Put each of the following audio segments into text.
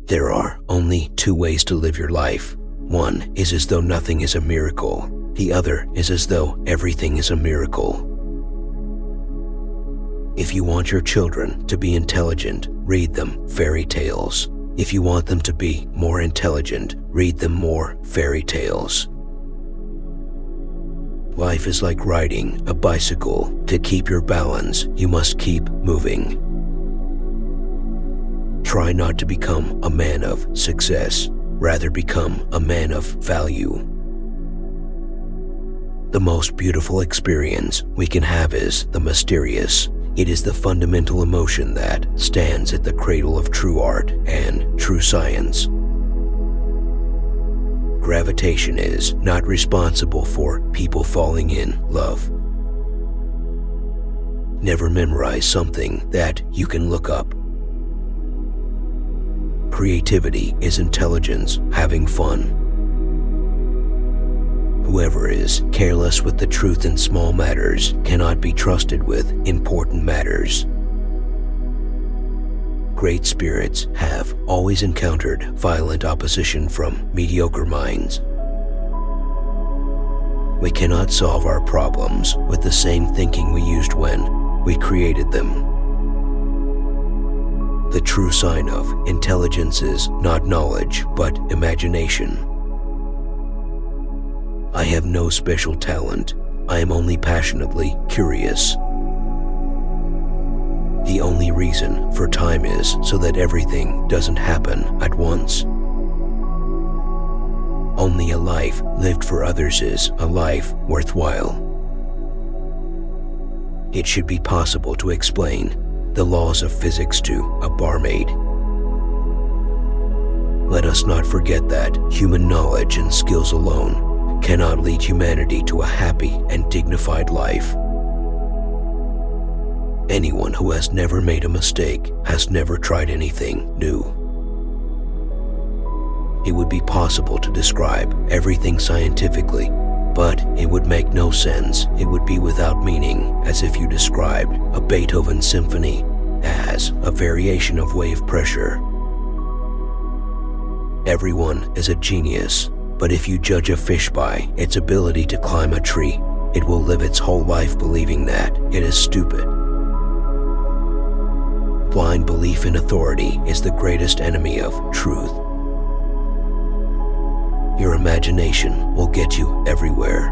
There are only two ways to live your life. One is as though nothing is a miracle. The other is as though everything is a miracle. If you want your children to be intelligent, read them fairy tales. If you want them to be more intelligent, read them more fairy tales. Life is like riding a bicycle. To keep your balance, you must keep moving. Try not to become a man of success. Rather, become a man of value. The most beautiful experience we can have is the mysterious. It is the fundamental emotion that stands at the cradle of true art and true science. Gravitation is not responsible for people falling in love. Never memorize something that you can look up. Creativity is intelligence having fun. Whoever is careless with the truth in small matters cannot be trusted with important matters. Great spirits have always encountered violent opposition from mediocre minds. We cannot solve our problems with the same thinking we used when we created them. The true sign of intelligence is not knowledge, but imagination. I have no special talent. I am only passionately curious. The only reason for time is so that everything doesn't happen at once. Only a life lived for others is a life worthwhile. It should be possible to explain the laws of physics to a barmaid. Let us not forget that human knowledge and skills alone cannot lead humanity to a happy and dignified life. Anyone who has never made a mistake has never tried anything new. It would be possible to describe everything scientifically, but it would make no sense. It would be without meaning, as if you described a Beethoven symphony as a variation of wave pressure. Everyone is a genius, but if you judge a fish by its ability to climb a tree, it will live its whole life believing that it is stupid. Blind belief in authority is the greatest enemy of truth. Your imagination will get you everywhere.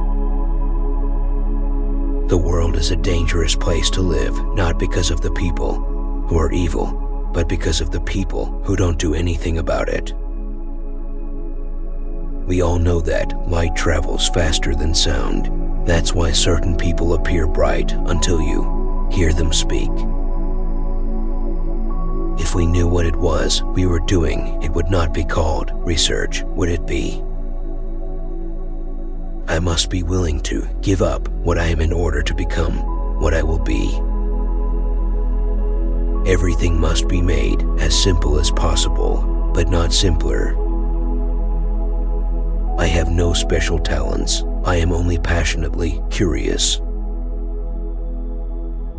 The world is a dangerous place to live, not because of the people who are evil, but because of the people who don't do anything about it. We all know that light travels faster than sound. That's why certain people appear bright until you hear them speak. If we knew what it was we were doing, it would not be called research, would it be? I must be willing to give up what I am in order to become what I will be. Everything must be made as simple as possible, but not simpler. I have no special talents. I am only passionately curious.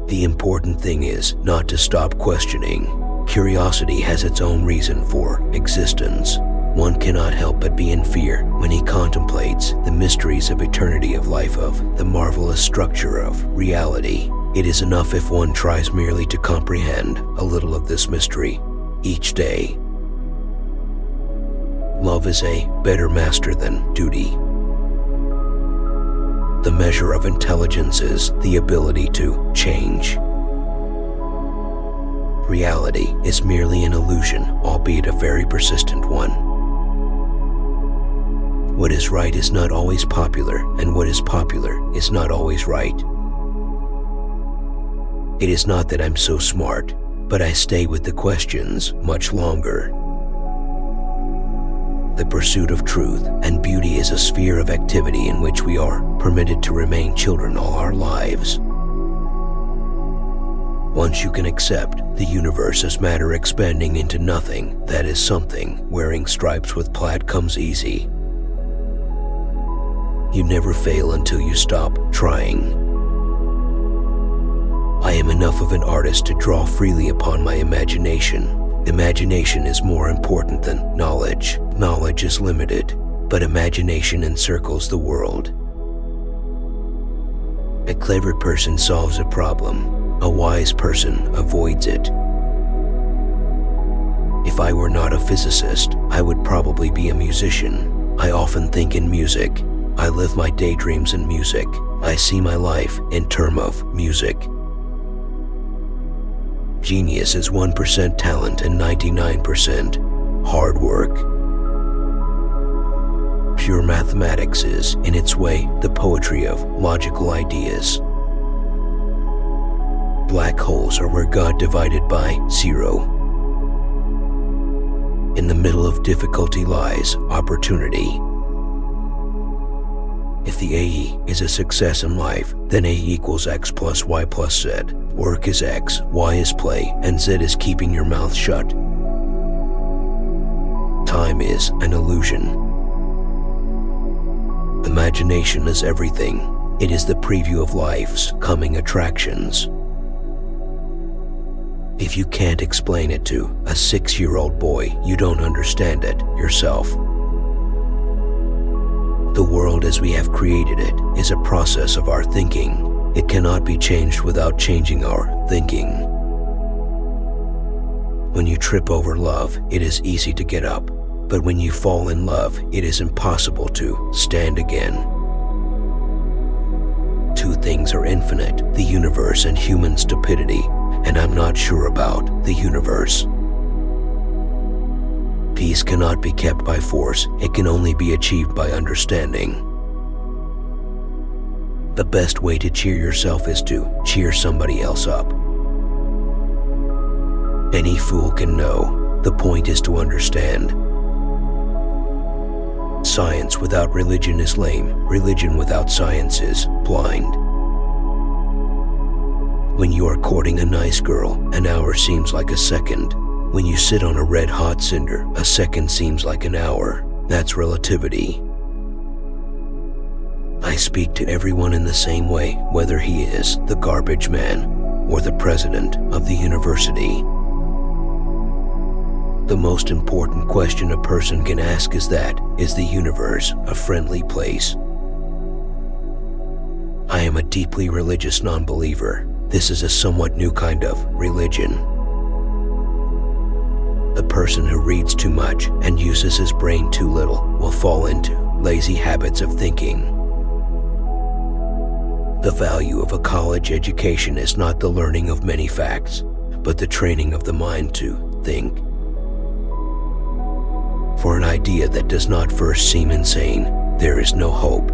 The important thing is not to stop questioning. Curiosity has its own reason for existence. One cannot help but be in fear when he contemplates the mysteries of eternity, of life, of the marvelous structure of reality. It is enough if one tries merely to comprehend a little of this mystery each day. Love is a better master than duty. The measure of intelligence is the ability to change. Reality is merely an illusion, albeit a very persistent one. What is right is not always popular, and what is popular is not always right. It is not that I'm so smart, but I stay with the questions much longer. The pursuit of truth and beauty is a sphere of activity in which we are permitted to remain children all our lives. Once you can accept the universe as matter expanding into nothing, that is something, wearing stripes with plaid comes easy. You never fail until you stop trying. I am enough of an artist to draw freely upon my imagination. Imagination is more important than knowledge. Knowledge is limited, but imagination encircles the world. A clever person solves a problem. A wise person avoids it. If I were not a physicist, I would probably be a musician. I often think in music. I live my daydreams in music. I see my life in terms of music. Genius is 1% talent and 99% hard work. Pure mathematics is, in its way, the poetry of logical ideas. Black holes are where God divided by zero. In the middle of difficulty lies opportunity. If the AE is a success in life, then A equals X plus Y plus Z. Work is X, Y is play, and Z is keeping your mouth shut. Time is an illusion. Imagination is everything. It is the preview of life's coming attractions. If you can't explain it to a 6-year-old boy, you don't understand it yourself. The world as we have created it is a process of our thinking. It cannot be changed without changing our thinking. When you trip over love, it is easy to get up. But when you fall in love, it is impossible to stand again. Two things are infinite, the universe and human stupidity, and I'm not sure about the universe. Peace cannot be kept by force, it can only be achieved by understanding. The best way to cheer yourself is to cheer somebody else up. Any fool can know, the point is to understand. Science without religion is lame, religion without science is blind. When you are courting a nice girl, an hour seems like a second. When you sit on a red-hot cinder, a second seems like an hour. That's relativity. I speak to everyone in the same way, whether he is the garbage man or the president of the university. The most important question a person can ask is that, is the universe a friendly place? I am a deeply religious non-believer. This is a somewhat new kind of religion. The person who reads too much and uses his brain too little will fall into lazy habits of thinking. The value of a college education is not the learning of many facts, but the training of the mind to think. For an idea that does not first seem insane, there is no hope.